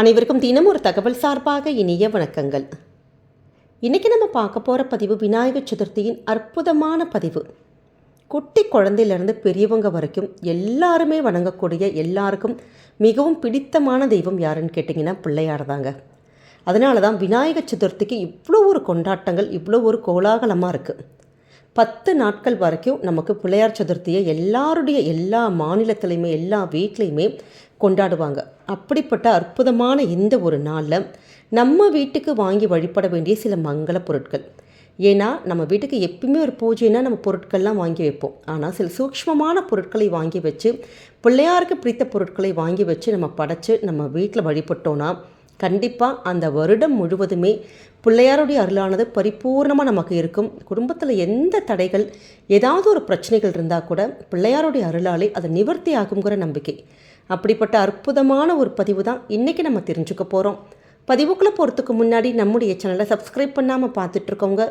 அனைவருக்கும் தினம் ஒரு தகவல் சார்பாக இனிய வணக்கங்கள். இன்றைக்கி நம்ம பார்க்க போகிற பதிவு விநாயகர் சதுர்த்தியின் அற்புதமான பதிவு. குட்டி குழந்தையிலேருந்து பெரியவங்க வரைக்கும் எல்லாருமே வணங்கக்கூடிய, எல்லாருக்கும் மிகவும் பிடித்தமான தெய்வம் யாருன்னு கேட்டிங்கன்னா பிள்ளையார் தாங்க. அதனால தான் விநாயகர் சதுர்த்திக்கு இவ்வளோ ஒரு கொண்டாட்டங்கள், இவ்வளோ ஒரு கோலாகலமாக இருக்குது. 10 நாட்கள் வரைக்கும் நமக்கு பிள்ளையார் சதுர்த்தியை எல்லா மாநிலத்திலையுமே எல்லா வீட்லேயுமே கொண்டாடுவாங்க. அப்படிப்பட்ட அற்புதமான இந்த ஒரு நாளில் நம்ம வீட்டுக்கு வாங்கி வழிபட வேண்டிய சில மங்கள பொருட்கள். ஏன்னா நம்ம வீட்டுக்கு எப்பயுமே ஒரு பூஜைனா நம்ம பொருட்கள்லாம் வாங்கி வைப்போம். ஆனால் சில சூக்ஷ்மமான பொருட்களை வாங்கி வச்சு, பிள்ளையாருக்கு பிடித்த பொருட்களை வாங்கி வச்சு நம்ம படைச்சு நம்ம வீட்டில் வழிபட்டோன்னா கண்டிப்பாக அந்த வருடம் முழுவதுமே பிள்ளையாருடைய அருளானது பரிபூர்ணமாக நமக்கு இருக்கும். குடும்பத்தில் எந்த தடைகள், ஏதாவது ஒரு பிரச்சனைகள் இருந்தால் கூட பிள்ளையாருடைய அருளாலே அதை நிவர்த்தி ஆகுங்கிற நம்பிக்கை. அப்படிப்பட்ட அற்புதமான ஒரு பதிவு தான் இன்றைக்கி நம்ம தெரிஞ்சுக்க போகிறோம். பதிவுக்குள்ளே போகிறதுக்கு முன்னாடி நம்முடைய சேனலை சப்ஸ்கிரைப் பண்ணாமல் பார்த்துட்ருக்கோங்க,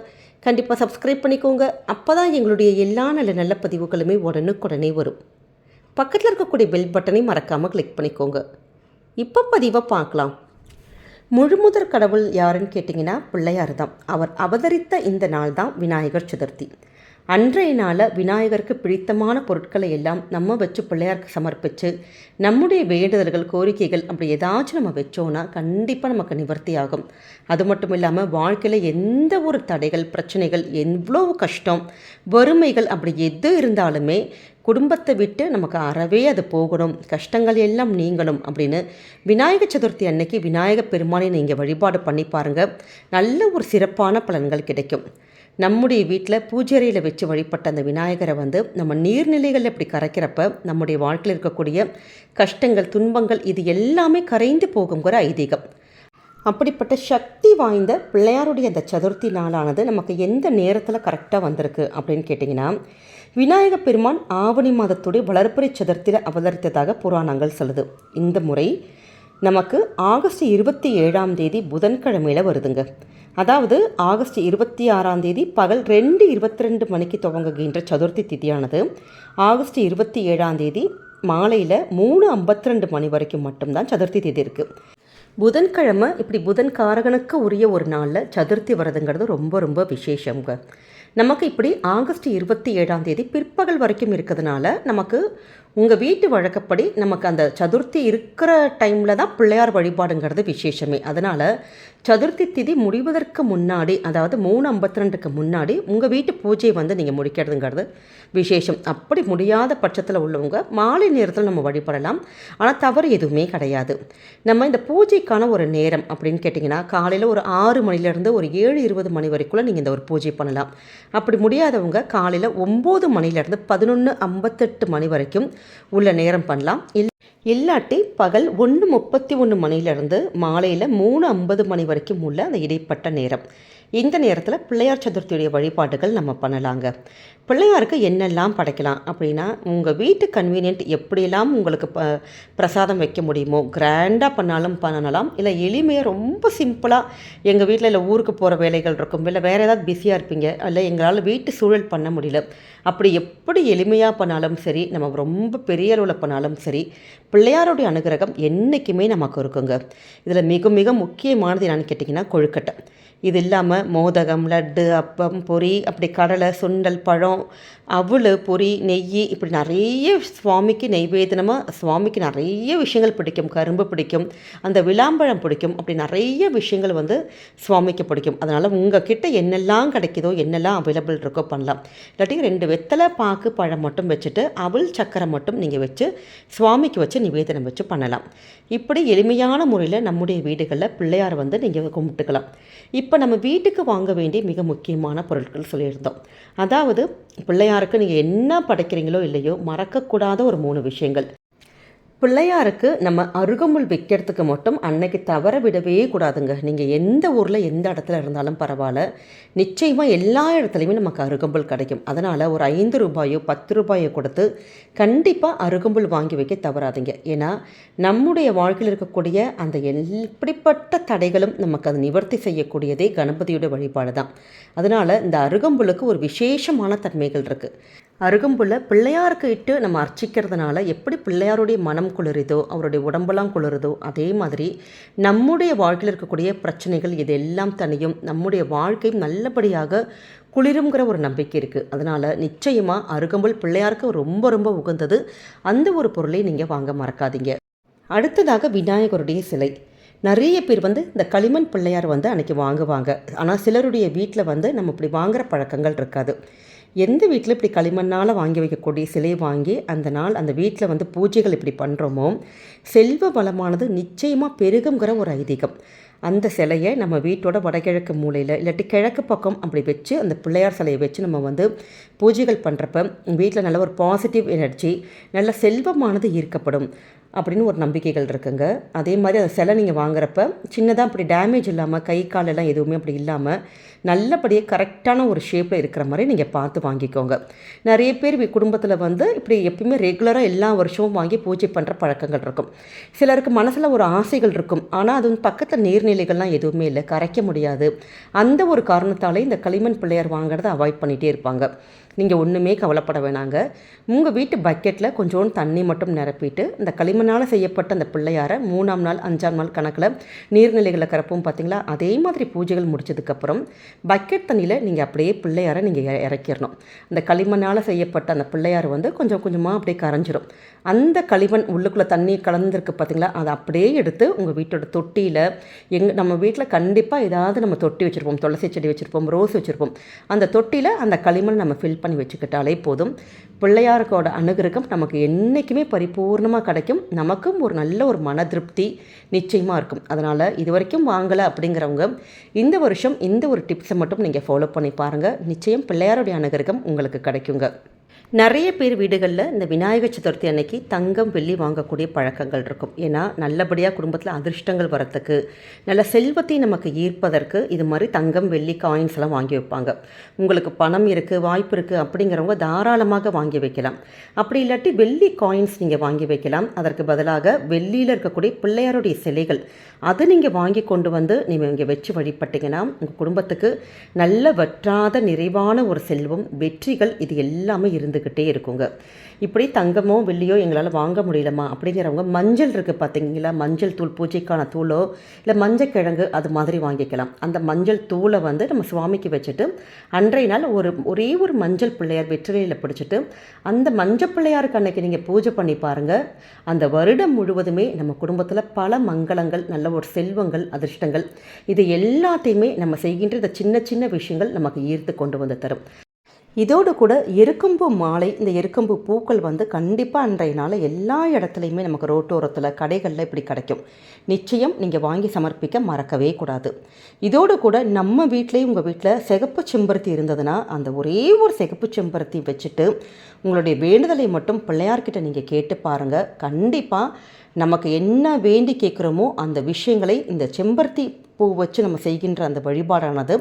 கண்டிப்பாக சப்ஸ்கிரைப் பண்ணிக்கோங்க. அப்போ தான் எங்களுடைய எல்லா நல்ல பதிவுகளுமே உடனுக்குடனே வரும். பக்கத்தில் இருக்கக்கூடிய பெல் பட்டனை மறக்காமல் கிளிக் பண்ணிக்கோங்க. இப்போ பதிவை பார்க்கலாம். முழுமுதற் கடவுள் யாருன்னு கேட்டிங்கன்னா பிள்ளையார் தான். அவர் அவதரித்த இந்த நாள் தான் விநாயகர் சதுர்த்தி. அன்றைய நாளில் விநாயகருக்கு பிடித்தமான பொருட்களை எல்லாம் நம்ம வச்சு பிள்ளையாருக்கு சமர்ப்பித்து நம்முடைய வேண்டுதல்கள், கோரிக்கைகள் அப்படி ஏதாச்சும் நம்ம வச்சோன்னா கண்டிப்பாக நமக்கு நிவர்த்தி ஆகும். அது மட்டும் இல்லாமல் வாழ்க்கையில் எந்த ஒரு தடைகள், பிரச்சனைகள், எவ்வளோ கஷ்டம், வறுமைகள் அப்படி எது இருந்தாலுமே குடும்பத்தை விட்டு நமக்கு அறவே அது போகணும், கஷ்டங்கள் எல்லாம் நீங்கணும் அப்படின்னு விநாயகர் சதுர்த்தி அன்னைக்கு விநாயகர் பெருமானை நீங்கள் வழிபாடு பண்ணி பாருங்கள். நல்ல ஒரு சிறப்பான பலன்கள் கிடைக்கும். நம்முடைய வீட்டில் பூஜைறையில் வச்சு வழிபட்ட அந்த விநாயகரை நம்ம நீர்நிலைகளில் இப்படி கரைக்கிறப்ப நம்முடைய வாழ்க்கையில் இருக்கக்கூடிய கஷ்டங்கள், துன்பங்கள் இது எல்லாமே கரைந்து போகுங்கிற ஐதீகம். அப்படிப்பட்ட சக்தி வாய்ந்த பிள்ளையாருடைய அந்த சதுர்த்தி நாளானது நமக்கு எந்த நேரத்தில் கரெக்டாக வந்திருக்கு அப்படின்னு கேட்டிங்கன்னா, விநாயகப் பெருமான் ஆவணி மாதத்துடைய வளர்பிறை சதுர்த்தியில் அவதரித்ததாக புராணங்கள் சொல்லுது. இந்த முறை நமக்கு ஆகஸ்ட் 27 புதன்கிழமையில் வருதுங்க. அதாவது ஆகஸ்ட் 26 பகல் 2:22 மணிக்கு துவங்குகின்ற சதுர்த்தி திதியானது ஆகஸ்ட் 27 மாலையில் 3:52 மணி வரைக்கும் மட்டும்தான் சதுர்த்தி திதி இருக்குது. புதன்கிழமை இப்படி புதன் காரகனுக்கு உரிய ஒரு நாளில் சதுர்த்தி வரதுங்கிறது ரொம்ப ரொம்ப விசேஷங்க. நமக்கு இப்படி ஆகஸ்ட் 27 பிற்பகல் வரைக்கும் இருக்கிறதுனால நமக்கு உங்கள் வீட்டு வழக்கப்படி நமக்கு அந்த சதுர்த்தி இருக்கிற டைமில் தான் பிள்ளையார் வழிபாடுங்கிறது விசேஷமே. அதனால் சதுர்த்தி திதி முடிவதற்கு முன்னாடி, அதாவது 3:52க்கு முன்னாடி உங்கள் வீட்டு பூஜை நீங்கள் முடிக்கிறதுங்கிறது விசேஷம். அப்படி முடியாத பட்சத்தில் உள்ளவங்க மாலை நேரத்தில் நம்ம வழிபடலாம். ஆனால் தவறு எதுவுமே கிடையாது. நம்ம இந்த பூஜைக்கான ஒரு நேரம் அப்படின்னு கேட்டிங்கன்னா, காலையில் ஒரு 6 மணிலேருந்து ஒரு 7:20 மணி வரைக்குள்ளே நீங்கள் இந்த ஒரு பூஜை பண்ணலாம். அப்படி முடியாதவங்க காலையில் 9 மணிலேருந்து 11:58 மணி வரைக்கும் உள்ள நேரம் பண்ணலாம். இல்லாட்டி பகல் 1:31 மணிலேருந்து மாலையில் 3:50 மணி வரைக்கும் உள்ள அந்த இடைப்பட்ட நேரம். இந்த நேரத்தில் பிள்ளையார் சதுர்த்தியுடைய வழிபாடுகள் நம்ம பண்ணலாங்க. பிள்ளையாருக்கு என்னெல்லாம் படைக்கலாம் அப்படின்னா, உங்கள் வீட்டு கன்வீனியன்ட் எப்படியெல்லாம் உங்களுக்கு பிரசாதம் வைக்க முடியுமோ கிராண்டாக பண்ணலாம். இல்லை எளிமையாக ரொம்ப சிம்பிளாக எங்கள் வீட்டில் இல்லை ஊருக்கு போகிற வேலைகள் இருக்கும், இல்லை வேறு ஏதாவது பிஸியாக இருப்பீங்க, இல்லை எங்களால் வீட்டு சூழல் பண்ண முடியல, அப்படி எப்படி எளிமையாக பண்ணாலும் சரி, நம்ம ரொம்ப பெரிய அளவில் பண்ணாலும் சரி, பிள்ளையாருடைய அனுகிரகம் என்றைக்குமே நமக்கு இருக்குங்க. இதில் மிக மிக முக்கியமானது என்னன்னு கேட்டிங்கன்னா கொழுக்கட்டை. இது இல்லாமல் மோதகம், லட்டு, அப்பம், பொரி, அப்படி கடலை, சுண்டல், பழம், அவல், பொரி, நெய், இப்படி நிறைய சுவாமிக்கு நெய்வேதனமாக சுவாமிக்கு நிறைய விஷயங்கள் பிடிக்கும். கரும்பு பிடிக்கும், அந்த விளாம்பழம் பிடிக்கும், அப்படி நிறைய விஷயங்கள் சுவாமிக்கு பிடிக்கும். அதனால் உங்கள் கிட்டே என்னெல்லாம் கிடைக்குதோ, என்னெல்லாம் அவைலபிள் இருக்கோ பண்ணலாம். இல்லாட்டி 2 வெத்தலை, பாக்கு, பழம் மட்டும் வச்சுட்டு அவல், சக்கரை மட்டும் நீங்கள் வச்சு சுவாமிக்கு வச்சு நிவேதனம் வச்சு பண்ணலாம். இப்படி எளிமையான முறையில் நம்முடைய வீடுகளில் பிள்ளையார் நீங்கள் கும்பிட்டுக்கலாம். இப்போ நம்ம வீட்டுக்கு வாங்க வேண்டிய மிக முக்கியமான பொருட்கள் சொல்லியிருந்தோம். அதாவது பிள்ளையாருக்கு நீங்கள் என்ன படைக்கிறீங்களோ இல்லையோ மறக்கக்கூடாத ஒரு 3 விஷயங்கள். பிள்ளையாருக்கு நம்ம அருகம்புல் வைக்கிறதுக்கு மட்டும் அன்னைக்கு தவற விடவே கூடாதுங்க. நீங்கள் எந்த ஊரில் எந்த இடத்துல இருந்தாலும் பரவாயில்ல, நிச்சயமாக எல்லா இடத்துலையுமே நமக்கு அருகம்புல் கிடைக்கும். அதனால் ஒரு 5 ரூபாயோ 10 ரூபாயோ கொடுத்து கண்டிப்பாக அருகம்புல் வாங்கி வைக்க தவறாதீங்க. ஏன்னா நம்முடைய வாழ்க்கையில் இருக்கக்கூடிய அந்த எப்படிப்பட்ட தடைகளும் நமக்கு அதை நிவர்த்தி செய்யக்கூடியதே கணபதியோட வழிபாடு தான். அதனால் இந்த அருகம்புலுக்கு ஒரு விசேஷமான தன்மைகள் இருக்குது. அருகம்புல்லை பிள்ளையாருக்கு இட்டு நம்ம அர்ச்சிக்கிறதுனால எப்படி பிள்ளையாருடைய மனம் குளிருதோ, அவருடைய உடம்பெல்லாம் குளிருதோ, அதே மாதிரி நம்முடைய வாழ்க்கையில் இருக்கக்கூடிய பிரச்சனைகள் இதெல்லாம் தனியும், நம்முடைய வாழ்க்கையும் நல்லபடியாக குளிருங்கிற ஒரு நம்பிக்கை இருக்குது. அதனால் நிச்சயமாக அருகம்புல் பிள்ளையாருக்கு ரொம்ப ரொம்ப உகந்தது. அந்த ஒரு பொருளை நீங்கள் வாங்க மறக்காதீங்க. அடுத்ததாக விநாயகருடைய சிலை. நிறைய பேர் இந்த களிமண் பிள்ளையார் அன்றைக்கி வாங்குவாங்க. ஆனால் சிலருடைய வீட்டில் நம்ம இப்படி வாங்குகிற பழக்கங்கள் இருக்காது. எந்த வீட்டில் இப்படி களிமண்ணால் வாங்கி வைக்கக்கூடிய சிலையை வாங்கி அந்த நாள் அந்த வீட்டில் பூஜைகள் இப்படி பண்ணுறோமோ, செல்வ வளமானது நிச்சயமாக பெருகுங்கிற ஒரு ஐதீகம். அந்த சிலையை நம்ம வீட்டோட வடகிழக்கு மூலையில் இல்லாட்டி கிழக்கு பக்கம் அப்படி வச்சு அந்த பிள்ளையார் சிலையை வச்சு நம்ம பூஜைகள் பண்ணுறப்ப வீட்டில் நல்ல ஒரு பாசிட்டிவ் எனர்ஜி, நல்ல செல்வமானது ஈர்க்கப்படும் அப்படின்னு ஒரு நம்பிக்கைகள் இருக்குங்க. அதே மாதிரி அந்த சிலை நீங்கள் வாங்குறப்ப சின்னதாக அப்படி டேமேஜ் இல்லாமல், கை காலெல்லாம் எதுவுமே அப்படி இல்லாமல் நல்லபடியாக கரெக்டான ஒரு ஷேப்பில் இருக்கிற மாதிரி நீங்கள் பார்த்து வாங்கிக்கோங்க. நிறைய பேர் குடும்பத்தில் இப்படி எப்பயுமே ரெகுலராக எல்லா வருஷமும் வாங்கி பூஜை பண்ணுற பழக்கங்கள் இருக்கும். சிலருக்கு மனசில் ஒரு ஆசைகள் இருக்கும். ஆனால் அது பக்கத்தில் நீர்நிலைகள்லாம் எதுவுமே இல்லை, கரைக்க முடியாது. அந்த ஒரு காரணத்தாலே இந்த களிமண் பிள்ளையார் வாங்குறதை அவாய்ட் பண்ணிகிட்டே இருப்பாங்க. நீங்கள் ஒன்றுமே கவலைப்பட வேணாங்க. உங்கள் வீட்டு பக்கெட்டில் கொஞ்சோண்டு தண்ணி மட்டும் நிரப்பிட்டு இந்த களிமண்ணால் செய்யப்பட்ட அந்த பிள்ளையாரை 3ஆம் நாள் 5ஆம் நாள் கணக்கில் நீர்நிலைகளை கரப்போம் பார்த்தீங்களா, அதே மாதிரி பூஜைகள் முடிச்சதுக்கப்புறம் பக்கெட் தண்ணியில் நீங்கள் அப்படியே பிள்ளையாரை நீங்கள் இறக்கிடணும். அந்த களிமண்ணால் செய்யப்பட்ட அந்த பிள்ளையார் கொஞ்சம் கொஞ்சமாக அப்படியே கரைஞ்சிரும். அந்த களிமண் உள்ளுக்குள்ளே தண்ணி கலந்துருக்கு பார்த்தீங்களா, அதை அப்படியே எடுத்து உங்கள் வீட்டோட தொட்டியில், நம்ம வீட்டில் கண்டிப்பாக ஏதாவது நம்ம தொட்டி வச்சுருப்போம், துளசி செடி வச்சுருப்போம், ரோஸ் வச்சுருப்போம். அந்த தொட்டியில் அந்த களிமண் நம்ம ஃபில் பண்ணி வச்சுக்கிட்டாலே போதும். பிள்ளையாருக்கோட அனுகிரகம் நமக்கு என்றைக்குமே பரிபூர்ணமாக கிடைக்கும். நமக்கும் ஒரு நல்ல ஒரு மன திருப்தி நிச்சயமாக இருக்கும். அதனால் இது வரைக்கும் வாங்கலை அப்படிங்கிறவங்க இந்த வருஷம் இந்த ஒரு டிப்ஸை மட்டும் நீங்கள் ஃபாலோ பண்ணி பாருங்கள். நிச்சயம் பிள்ளையாருடைய அனுகிரகம் உங்களுக்கு கிடைக்குங்க. நிறைய பேர் வீடுகளில் இந்த விநாயகர் சதுர்த்தி அன்னைக்கு தங்கம் வெள்ளி வாங்கக்கூடிய பழக்கங்கள் இருக்கும். ஏன்னா நல்லபடியாக குடும்பத்தில் அதிர்ஷ்டங்கள் வரத்துக்கு, நல்ல செல்வத்தை நமக்கு ஈர்ப்பதற்கு இது மாதிரி தங்கம் வெள்ளி காயின்ஸ் எல்லாம் வாங்கி வைப்பாங்க. உங்களுக்கு பணம் இருக்குது, வாய்ப்பு இருக்குது அப்படிங்கிறவங்க தாராளமாக வாங்கி வைக்கலாம். அப்படி இல்லாட்டி வெள்ளி காயின்ஸ் நீங்கள் வாங்கி வைக்கலாம். அதற்கு பதிலாக வெள்ளியில் இருக்கக்கூடிய பிள்ளையாருடைய சிலைகள் அதை நீங்கள் வாங்கி கொண்டு நீங்கள் இங்கே வச்சு வழிபட்டிங்கன்னா உங்கள் குடும்பத்துக்கு நல்ல வற்றாத நிறைவான ஒரு செல்வம், வெற்றிகள் இது எல்லாமே இருந்துக்கிட்டே இருக்குங்க. இப்படி தங்கமோ வெள்ளியோ எங்களால் வாங்க முடியலம்மா அப்படிங்கிறவங்க மஞ்சள் இருக்குது பார்த்தீங்களா, மஞ்சள் தூள், பூஜைக்கான தூளோ இல்லை மஞ்சள் கிழங்கு அது மாதிரி வாங்கிக்கலாம். அந்த மஞ்சள் தூளை நம்ம சுவாமிக்கு வச்சுட்டு அன்றைய நாள் ஒரே ஒரு மஞ்சள் பிள்ளையார் வெற்றிலையில் பிடிச்சிட்டு அந்த மஞ்சள் பிள்ளையாருக்கு அன்னைக்கு நீங்கள் பூஜை பண்ணி பாருங்கள். அந்த வருடம் முழுவதுமே நம்ம குடும்பத்தில் பல மங்களங்கள், நல்ல ஒரு செல்வங்கள், அதிர்ஷ்டங்கள் இது எல்லாத்தையுமே நம்ம செய்கின்ற இந்த சின்ன சின்ன விஷயங்கள் நமக்கு ஈர்த்து கொண்டு தரும். இதோடு கூட எருக்கம்பூ மாலை, இந்த எருக்கம்பூ பூக்கள் கண்டிப்பாக அன்றைய நாள் எல்லா இடத்துலையுமே நமக்கு ரோட்டோரத்தில், கடைகளில் இப்படி கிடைக்கும். நிச்சயம் நீங்கள் வாங்கி சமர்ப்பிக்க மறக்கவே கூடாது. இதோடு கூட நம்ம வீட்லேயும் உங்கள் வீட்டில் சிகப்பு செம்பருத்தி இருந்ததுன்னா அந்த ஒரே ஒரு சிகப்பு செம்பருத்தி வச்சுட்டு உங்களுடைய வேண்டுதலை மட்டும் பிள்ளையார்கிட்ட நீங்கள் கேட்டு பாருங்கள். கண்டிப்பாக நமக்கு என்ன வேண்டி கேட்குறோமோ அந்த விஷயங்களை இந்த செம்பருத்தி பூ வச்சு நம்ம செய்கின்ற அந்த வழிபாடானது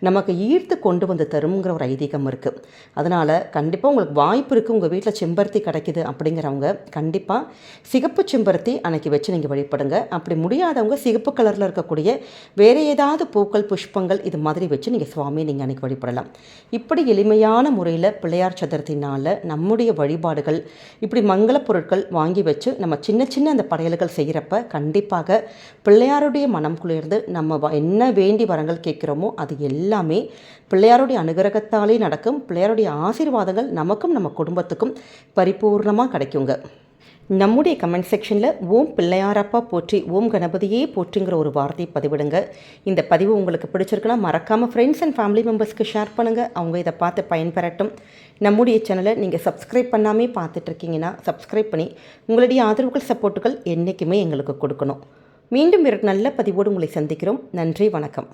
நமக்கு ஈர்த்து கொண்டு தருங்கிற ஒரு ஐதீகம் இருக்குது. அதனால் கண்டிப்பாக உங்களுக்கு வாய்ப்பு இருக்குது, உங்கள் வீட்டில் செம்பருத்தி கிடைக்கிது அப்படிங்கிறவங்க கண்டிப்பாக சிகப்பு செம்பருத்தி அன்றைக்கி வச்சு நீங்கள் வழிபடுங்க. அப்படி முடியாதவங்க சிகப்பு கலரில் இருக்கக்கூடிய வேறு ஏதாவது பூக்கள், புஷ்பங்கள் இது மாதிரி வச்சு நீங்கள் சுவாமியை நீங்கள் அன்றைக்கி வழிபடலாம். இப்படி எளிமையான முறையில் பிள்ளையார் சதுர்த்தினால் நம்முடைய வழிபாடுகள் இப்படி மங்கள பொருட்கள் வாங்கி வச்சு நம்ம சின்ன சின்ன அந்த படையல்கள் செய்கிறப்ப கண்டிப்பாக பிள்ளையாருடைய மனம் குளிர்ந்து நம்ம என்ன வேண்டி வரங்கள் கேட்குறோமோ அது எல்லாமே பிள்ளையாருடைய அனுகிரகத்தாலே நடக்கும். பிள்ளையாருடைய ஆசீர்வாதங்கள் நமக்கும் நம்ம குடும்பத்துக்கும் பரிபூர்ணமாக கிடைக்குங்க. நம்முடைய கமெண்ட் செக்ஷனில் ஓம் பிள்ளையாரப்பா போற்றி, ஓம் கணபதியே போற்றுங்கிற ஒரு வார்த்தையை பதிவிடுங்க. இந்த பதிவு உங்களுக்கு பிடிச்சிருக்குன்னா மறக்காமல் ஃப்ரெண்ட்ஸ் அண்ட் ஃபேமிலி மெம்பர்ஸ்க்கு ஷேர் பண்ணுங்கள். அவங்க இதை பார்த்து பயன்பெறட்டும். நம்முடைய சேனலை நீங்கள் சப்ஸ்கிரைப் பண்ணாமே பார்த்துட்ருக்கீங்கன்னா சப்ஸ்கிரைப் பண்ணி உங்களுடைய ஆதரவுகள், சப்போர்ட்டுகள் என்றைக்குமே எங்களுக்கு கொடுக்கணும். மீண்டும் வேறு நல்ல பதிவோடு உங்களை சந்திக்கிறோம். நன்றி, வணக்கம்.